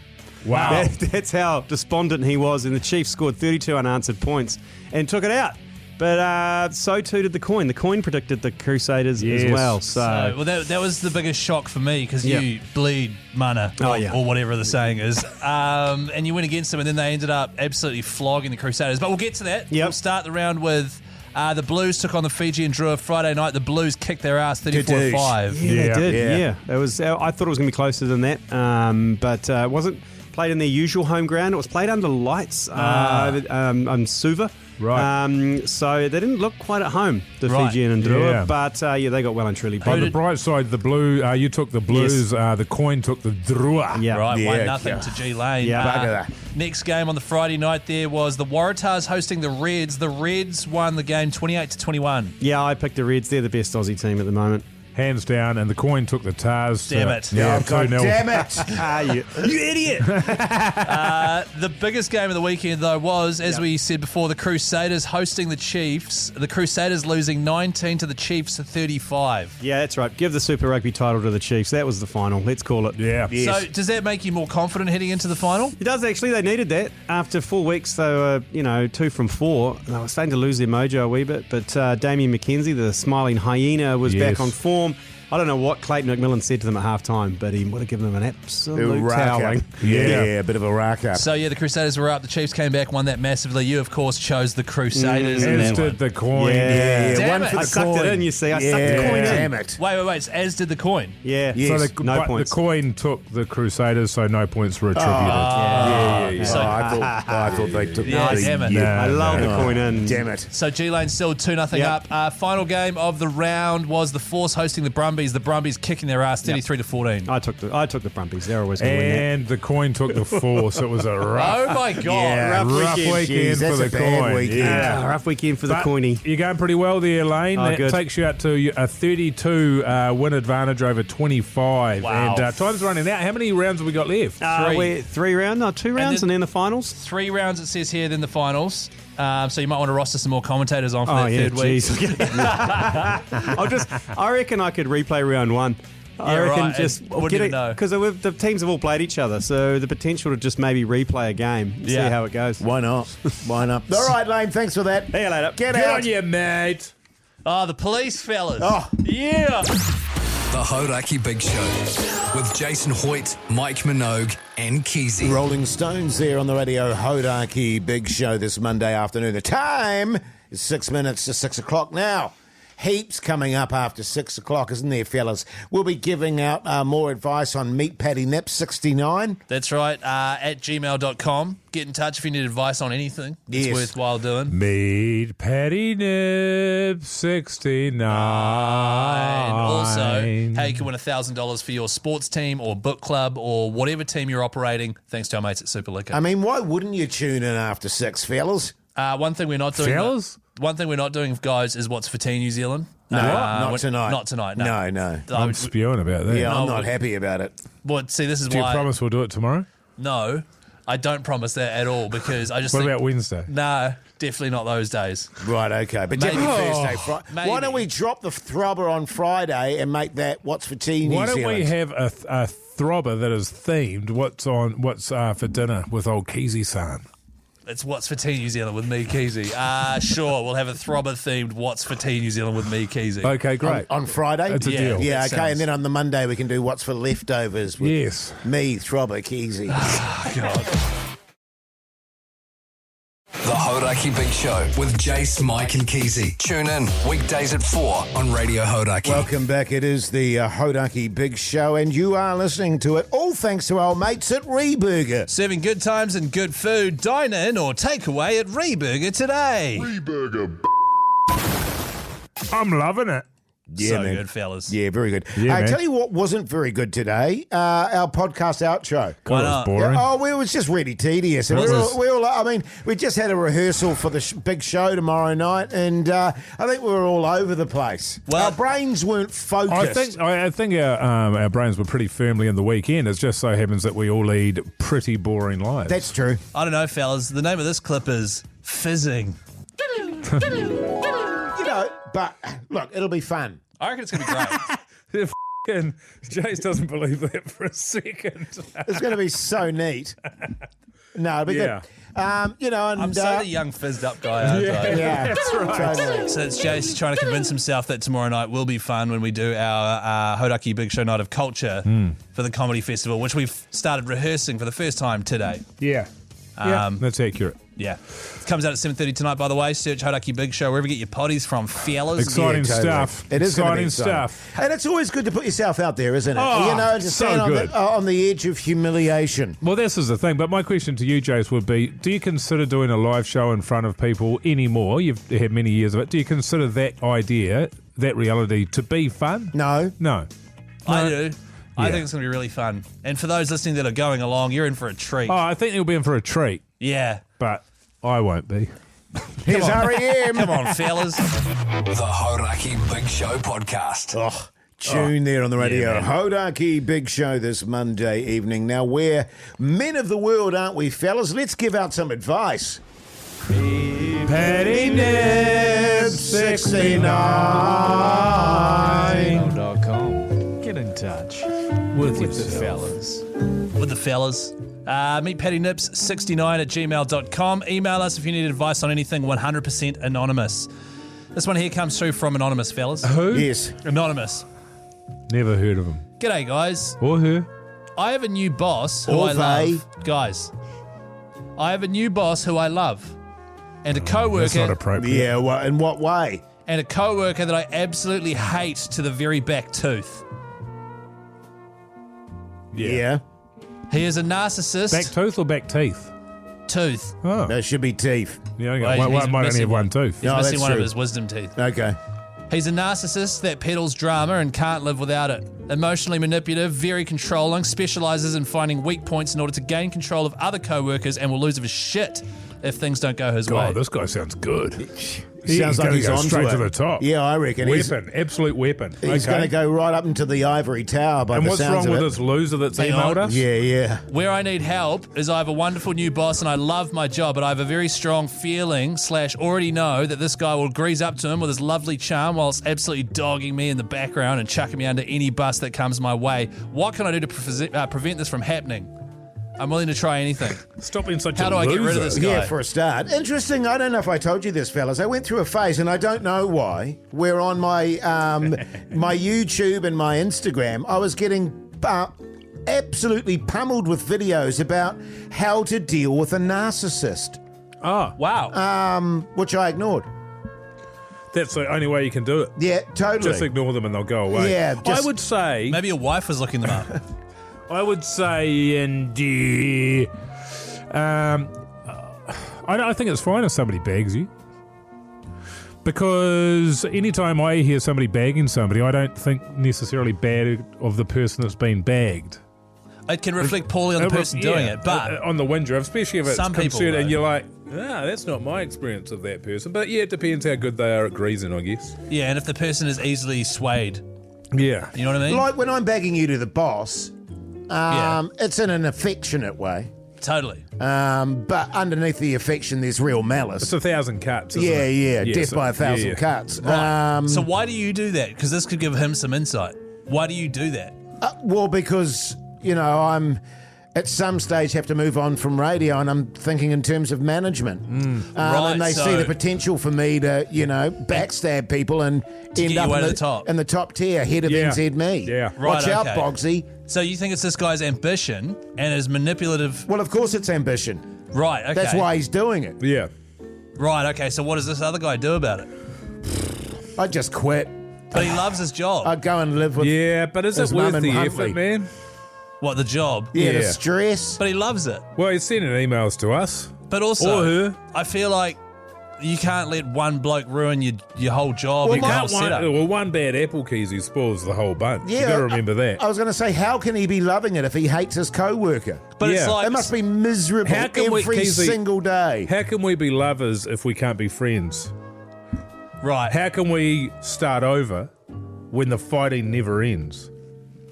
Wow. That's how despondent he was. And the Chiefs scored 32 unanswered points and took it out. But so too did the coin. The coin predicted the Crusaders as well. So that was the biggest shock for me because you bleed mana or whatever the saying is. And you went against them and then they ended up absolutely flogging the Crusaders. But we'll get to that. We'll start the round with the Blues took on the Fijian Drua Friday night. The Blues kicked their ass 34-5. Yeah, they did. Yeah. It was. I thought it was going to be closer than that, but it wasn't played in their usual home ground. It was played under lights on Suva. Right. So they didn't look quite at home, the Fijian and Drua, but they got well and truly beat. On the bright side, the blue, you took the Blues, the coin took the Drua. Yeah. Right, 1-0 to G-Lane. Yeah. Next game on the Friday night there was the Waratahs hosting the Reds. The Reds won the game 28-21. Yeah, I picked the Reds. They're the best Aussie team at the moment. Hands down, and the coin took the Tars. Damn it. God damn it. You idiot. The biggest game of the weekend, though, was, as we said before, the Crusaders hosting the Chiefs. The Crusaders losing 19 to the Chiefs 35. Yeah, that's right. Give the Super Rugby title to the Chiefs. That was the final. Let's call it. Yeah. Yes. So does that make you more confident heading into the final? It does, actually. They needed that. After 4 weeks, they were, 2 from 4. They were starting to lose their mojo a wee bit. But Damien McKenzie, the smiling hyena, was back on form. I don't know what Clayton McMillan said to them at halftime, but he would have given them an absolute toweling. Yeah, a bit of a rack up. So, the Crusaders were up. The Chiefs came back, won that massively. You, of course, chose the Crusaders. As did the coin. Damn one it. for the I sucked coin. it in, you see. I sucked the coin in. Damn it. Wait. As did the coin. Yeah. Yes. So No points. the coin took the Crusaders, so no points were attributed. So- I thought they took Yeah, the damn it. yeah. I love the coin in. Damn it. So G-Lane still 2-0 Yep. up. Final game of the round was the Force hosting the Brumbies. The Brumbies kicking their ass 33-14. I took the Brumbies. They're always going to win that. And the coin took the Force. It was a rough, Oh my God. rough weekend Jeez, for that's the a bad coin. weekend. Yeah. Rough weekend for the But coiny. You're going pretty well there, Lane. That good. takes you out to a 32 win advantage over 25. Wow. And time's running out. How many rounds have we got left? We're 3 rounds? No, 2 rounds and then the finals? 3 rounds it says here, then the finals. So you might want to roster some more commentators on for that third week. I reckon I could replay round 1. I reckon right, just and wouldn't even know. because the teams have all played each other, so the potential to just maybe replay a game, see how it goes. Why not? Why not? All right, Lane, thanks for that. See you later. Get Good out. on you, mate. Oh, the police fellas. Oh. Yeah. The Hauraki Big Show with Jason Hoyte, Mike Minogue, and Keyzie. Rolling Stones there on the Radio Hauraki Big Show this Monday afternoon. The time is 6 minutes to 6 o'clock now. Heaps coming up after 6 o'clock, isn't there, fellas? We'll be giving out more advice on Meet Paddy Nips 69. That's right. At gmail.com. Get in touch if you need advice on anything. It's Yes. worthwhile doing. Meet Paddy Nip 69. And also, how you can win $1,000 for your sports team or book club or whatever team you're operating, thanks to our mates at Super Liquor. I mean, why wouldn't you tune in after 6, fellas? One thing we're not doing, Fellas? One thing we're not doing, guys, is what's for Teen New Zealand. No, not we're- tonight. Not tonight. No, No. I'm spewing about that. Yeah, I'm No, not happy about it. Well, see, this is Do you why. promise we'll do it tomorrow? No, I don't promise that at all because I just What think. about Wednesday? No, definitely not those days. Right, okay. But Maybe. definitely Thursday, Friday. Maybe. Why don't we drop the throbber on Friday and make that What's for Teen New Why don't Zealand? we have a throbber that is themed? What's for dinner with old Keyzie-san? It's What's for Teen New Zealand with me, Keyzie. Sure, we'll have a throbber themed What's for Teen New Zealand with me, Keyzie. Okay, great. On Friday? That's a Yeah. deal. Yeah, That okay. sounds- And then on the Monday we can do What's for Leftovers with Yes. me, Throbber, Keyzie. God. The Hauraki Big Show with Jase, Mike, and Keyzie. Tune in weekdays at 4 on Radio Hauraki. Welcome back. It is the Hauraki Big Show, and you are listening to it all thanks to our mates at Reburger. Serving good times and good food. Dine in or take away at Reburger today. I'm loving it. Yeah, so man. good, fellas. Yeah, very good. Yeah, I man. tell you what wasn't very good today, our podcast outro. Why God, it not? was boring. Oh, well, it was just really tedious. And Was I mean, we just had a rehearsal for the big show tomorrow night, and I think we were all over the place. Well- Our brains weren't focused. I think our brains were pretty firmly in the weekend. It just so happens that we all lead pretty boring lives. That's true. I don't know, fellas. The name of this clip is Fizzing. You know, but look, it'll be fun. I reckon it's going to be great. And Jace doesn't believe that for a second. It's going to be so neat. No, it'll be Yeah. good. You know, and I'm so the young fizzed up guy, aren't I? yeah, That's right. totally. So it's Jace trying to convince himself that tomorrow night will be fun when we do our Hauraki Big Show Night of Culture for the Comedy Festival, which we've started rehearsing for the first time today. Yeah. That's accurate. Yeah. It comes out at 7:30 tonight, by the way. Search Hauraki Big Show, wherever you get your potties from, fellas. Exciting totally. stuff. It is gonna be exciting exciting. stuff. And it's always good to put yourself out there, isn't it? Oh, you know, to so stand good. on the edge of humiliation. Well, this is the thing. But my question to you, Jace, would be: do you consider doing a live show in front of people anymore? You've had many years of it. Do you consider that idea, that reality, to be fun? No. No. I do. I Yeah. think it's going to be really fun. And for those listening that are going along, you're in for a treat. Oh, I think you'll be in for a treat, Yeah. but I won't be. Here's R.E.M. Come on, fellas. The Hauraki Big Show podcast. Oh, tune there on the radio. Yeah, man. Hauraki Big Show this Monday evening. Now, we're men of the world, aren't we, fellas? Let's give out some advice. Paddy Nip 69. gmail.com. Get in touch With the yourself. fellas. With the fellas. Meet Paddy Nips 69 at gmail.com. Email us if you need advice on anything, 100% anonymous. This one here comes through from Anonymous, fellas. Who? Yes. Anonymous. Never heard of him. G'day, guys. Or her. I have a new boss who Or I they. love. Guys, I have a new boss who I love. And a co-worker. That's not appropriate. Yeah, well, in what way? And a co-worker that I absolutely hate to the very back tooth. Yeah. He is a narcissist. Back tooth or back teeth? Tooth. Oh. There should be teeth. Yeah, okay. Well, One he's might only missing have one one. tooth. He's No, missing that's one of true. his wisdom teeth. Okay. He's a narcissist that peddles drama and can't live without it. Emotionally manipulative, very controlling, specialises in finding weak points in order to gain control of other co-workers and will lose his shit if things don't go his way. God, this guy sounds good. Sounds like gonna he's go on straight to to it. the top. Yeah, I reckon. Weapon, absolute weapon. He's going to go right up into the ivory tower by And the what's sounds wrong with of it. this loser that's Hang emailed on. us? Yeah, yeah. Where I need help is I have a wonderful new boss and I love my job, but I have a very strong feeling / already know that this guy will grease up to him with his lovely charm whilst absolutely dogging me in the background and chucking me under any bus that comes my way. What can I do to prevent this from happening? I'm willing to try anything. Stop being such How a do I loser. get rid of this guy? Yeah, for a start. Interesting. I don't know if I told you this, fellas. I went through a phase, and I don't know why, where on my my YouTube and my Instagram, I was getting absolutely pummeled with videos about how to deal with a narcissist, Oh, Wow. which I ignored. that's the only way you can do it. Yeah, totally. Just ignore them and they'll go away. Yeah, I just- would say. Maybe your wife was looking them up. I would say, indeed. I think it's fine if somebody bags you. Because anytime I hear somebody bagging somebody, I don't think necessarily bad of the person that's been bagged. It can reflect poorly on the person doing it, but on the windrow, especially if it's some people, concerned, and though. you're like, that's not my experience of that person. But yeah, it depends how good they are at greasing, I guess. yeah, and if the person is easily swayed, Yeah. you know what I mean? Like when I'm bagging you to the boss, Yeah. it's in an affectionate way. Totally. But underneath the affection, there's real malice. It's 1,000 cuts. Isn't Yeah, it? yeah, death so- by 1,000 yeah. cuts. Right. So why do you do that? Because this could give him some insight. Why do you do that? Well, because, I'm at some stage have to move on from radio, and I'm thinking in terms of management. Right, And they so- see the potential for me to, backstab people and To end get up you in out of the top. in the top tier, head of Yeah. NZME. Yeah. Watch Right, out, okay. Bogsy. So you think it's this guy's ambition and his manipulative... Well, of course it's ambition. Right, okay. That's why he's doing it. Yeah. Right, okay. So what does this other guy do about it? I'd just quit. But he loves his job. I'd go and live with Yeah, but is his it mum worth and the Huntley. effort, man? What, the job? the Yeah. stress. But he loves it. Well, he's sending emails to us. But also, Or her. I feel like you can't let one bloke ruin your whole job and your whole setup. One bad apple Keyzie spoils the whole bunch. Yeah, you got to remember that. I was going to say, how can he be loving it if he hates his co-worker? But it's Yeah. like... It must be miserable How can we- every Keyzie- single day. How can we be lovers if we can't be friends? Right. How can we start over when the fighting never ends?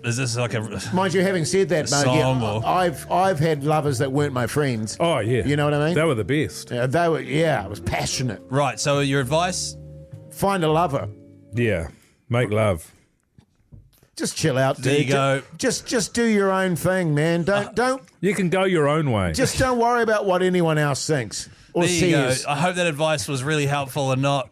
Is this like a... Mind you, having said that, mate, Song or- I've had lovers that weren't my friends. Oh, yeah. You know what I mean? They were the best. They were, it was passionate. Right, so your advice... Find a lover. Yeah. Make love. Just chill out, There dude. you go. Just do your own thing, man. Don't You can go your own way. just don't worry about what anyone else thinks or There you go. says. I hope that advice was really helpful and not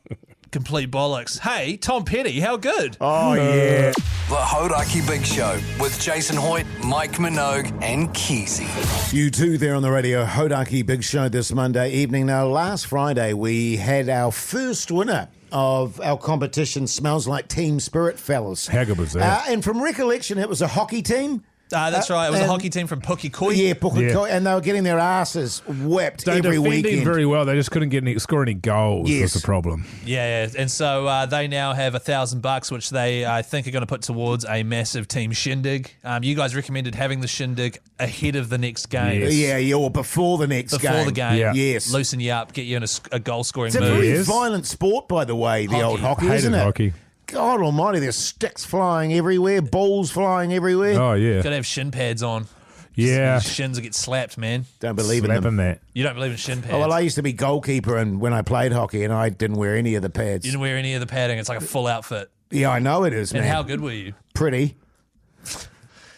complete bollocks. Hey, Tom Petty, how good? Oh yeah. The Hauraki Big Show with Jason Hoyte, Mike Minogue, and Keyzie. You too there on the Radio Hauraki Big Show this Monday evening. Now, last Friday we had our first winner of our competition, Smells Like Team Spirit, fellas. How good was that? And from recollection, it was a hockey team. That's right. It was a and- hockey team from Pukekohe. Yeah, Pukekohe, Yeah. and they were getting their asses whipped They every defended weekend. very well. They just couldn't score any goals. Yes. Was the problem. Yeah. And so they now have $1,000, which they, I think, are going to put towards a massive team shindig. You guys recommended having the shindig ahead of the next game. Yes. Yeah, or before the next game. Before the game. Yeah. Yes. Loosen you up, get you in a goal-scoring It's a mood. very Yes. violent sport, by the way, the Hockey. old hockey, Hated isn't it? hockey. God almighty, there's sticks flying everywhere, balls flying everywhere. Oh, yeah. Got to have shin pads on. Yeah. Your shins will get slapped, man. Don't believe in them. Slapping that. You don't believe in shin pads. Oh, well, I used to be goalkeeper, and when I played hockey, and I didn't wear any of the pads. You didn't wear any of the padding. It's like a full outfit. Yeah, I know it is, And man. how good were you? Pretty.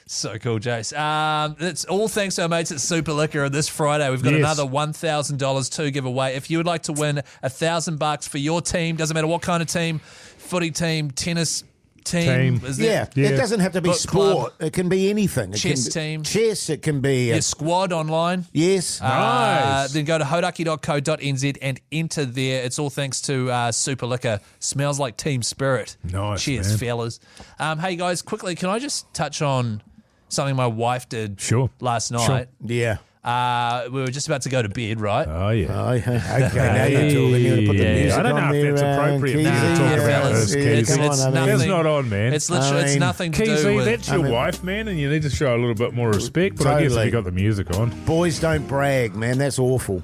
So cool, Jase. It's all thanks to our mates at Super Liquor. This Friday, we've got Yes. another $1,000 to give away. If you would like to win $1,000 for your team, doesn't matter what kind of team, footy team, tennis, team. Yeah, it doesn't have to be Book sport. club. It can be anything. Chess team. Chess, it can be... Your squad online. Yes. Nice. Then go to hauraki.co.nz and enter there. It's all thanks to Super Liquor. Smells like team spirit. Nice, Cheers, man. fellas. Hey, guys, quickly, can I just touch on something my wife did last night? Yeah. We were just about to go to bed, right? Oh, yeah. Okay, now you're talking. You're going to put the music I don't on know if there, that's appropriate for you to Keyzie. talk about fellas. this, It's Keyzie. nothing. That's not on, man. It's literally, it's nothing to do Keyzie, with... that's your wife, man, and you need to show a little bit more respect. But I guess if Totally. you got the music on. Boys don't brag, man. That's awful.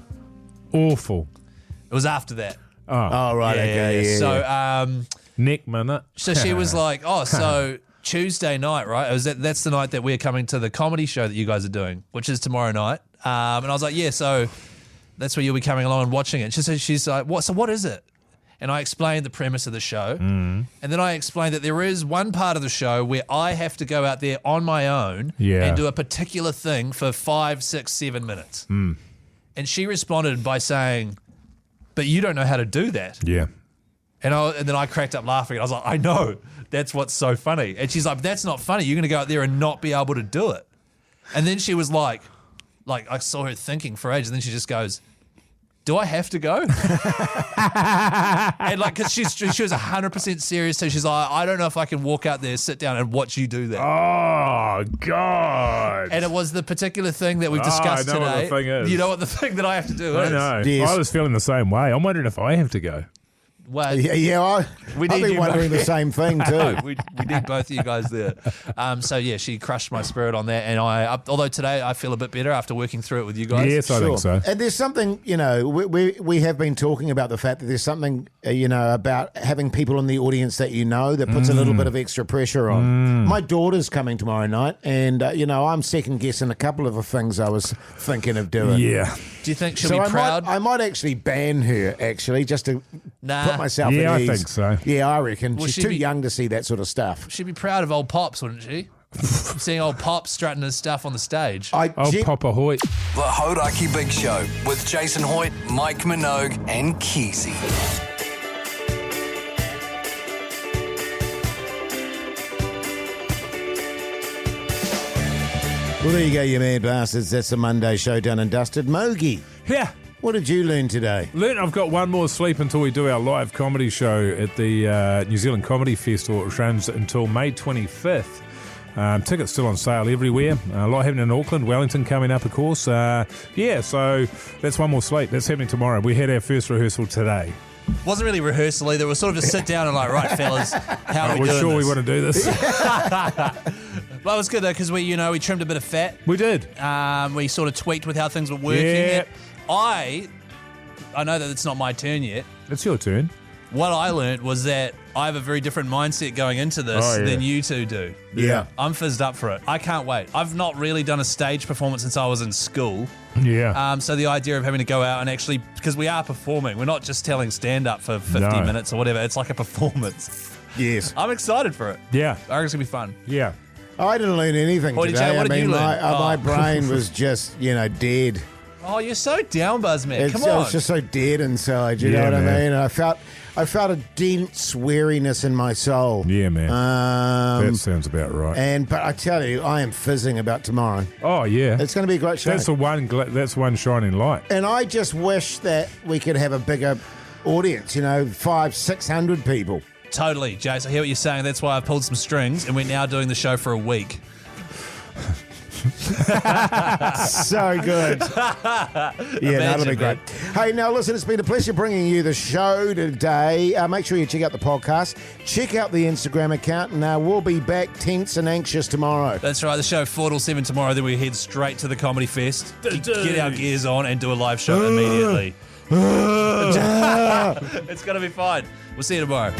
Awful. It was after that. Oh, right, okay, yeah. So, neck minute. so she was like, oh, so Tuesday night, right? That's the night that we're coming to the comedy show that you guys are doing, which is tomorrow night. And I was like, yeah, so that's where you'll be coming along and watching it. She's like, what? So what is it? And I explained the premise of the show. And then I explained that there is one part of the show where I have to go out there on my own and do a particular thing for 5, 6, 7 minutes. And she responded by saying, but you don't know how to do that. Yeah. And then I cracked up laughing. I was like, I know. That's what's so funny. And she's like, that's not funny. You're going to go out there and not be able to do it. And then she was like I saw her thinking for ages. And then she just goes, do I have to go? And because she was 100% serious too. She's like, I don't know if I can walk out there, sit down and watch you do that. Oh, God. And it was the particular thing that we've discussed I know today. what the thing is. You know what the thing that I have to do is? I know. Yes. I was feeling the same way. I'm wondering if I have to go. Well, I've been wondering the same thing too. we need both of you guys there. So yeah, she crushed my spirit on that, and although today I feel a bit better after working through it with you guys. Yes, I think so. And there's something, we have been talking about the fact that there's something, about having people in the audience that that puts a little bit of extra pressure on. My daughter's coming tomorrow night, and I'm second guessing a couple of the things I was thinking of doing. Yeah. Do you think she'll be proud? I might actually ban her, just to put myself Yeah, at ease. I think so. Yeah, I reckon. Well, She's too young to see that sort of stuff. She'd be proud of old Pops, wouldn't she? Seeing old Pops strutting his stuff on the stage. Papa Hoyte. The Hauraki Big Show with Jason Hoyte, Mike Minogue, and Keyzie. Well, there you go, you mad bastards. That's the Monday show done and dusted. Mogi. Yeah. What did you learn today? I've got one more sleep until we do our live comedy show at the New Zealand Comedy Festival, which runs until May 25th. Tickets still on sale everywhere. A lot happening in Auckland, Wellington coming up, of course. So that's one more sleep. That's happening tomorrow. We had our first rehearsal today. Wasn't really rehearsal either. It was sort of just sit down and like, right, fellas, how are we doing sure this? we want to do this? Well, it was good though because we trimmed a bit of fat. We did. We sort of tweaked with how things were working. Yeah. I know that it's not my turn yet. It's your turn. What I learned was that I have a very different mindset going into this than you two do. Yeah. I'm fizzed up for it. I can't wait. I've not really done a stage performance since I was in school. Yeah. So the idea of having to go out and actually, because we are performing, we're not just telling stand-up for 50 minutes or whatever. It's like a performance. Yes. I'm excited for it. Yeah. I reckon it's going to be fun. Yeah. I didn't learn anything What did today. you learn? My brain was just, dead. Oh, you're so down, Buzz, man. It's Come on. just so dead inside, you know what I mean? And I felt a dense weariness in my soul. Yeah, man. That sounds about right. But I tell you, I am fizzing about tomorrow. Oh, yeah. It's going to be a great show. That's one shining light. And I just wish that we could have a bigger audience, 500-600 people. Totally, Jase. I hear what you're saying. That's why I pulled some strings, and we're now doing the show for a week. So good. That'll be great. Hey, now listen, it's been a pleasure bringing you the show today. Make sure you check out the podcast. Check out the Instagram account, and we'll be back tense and anxious tomorrow. That's right. The show 4 till 7 tomorrow. Then we head straight to the Comedy Fest. Get our gears on and do a live show immediately. It's going to be fine. We'll see you tomorrow.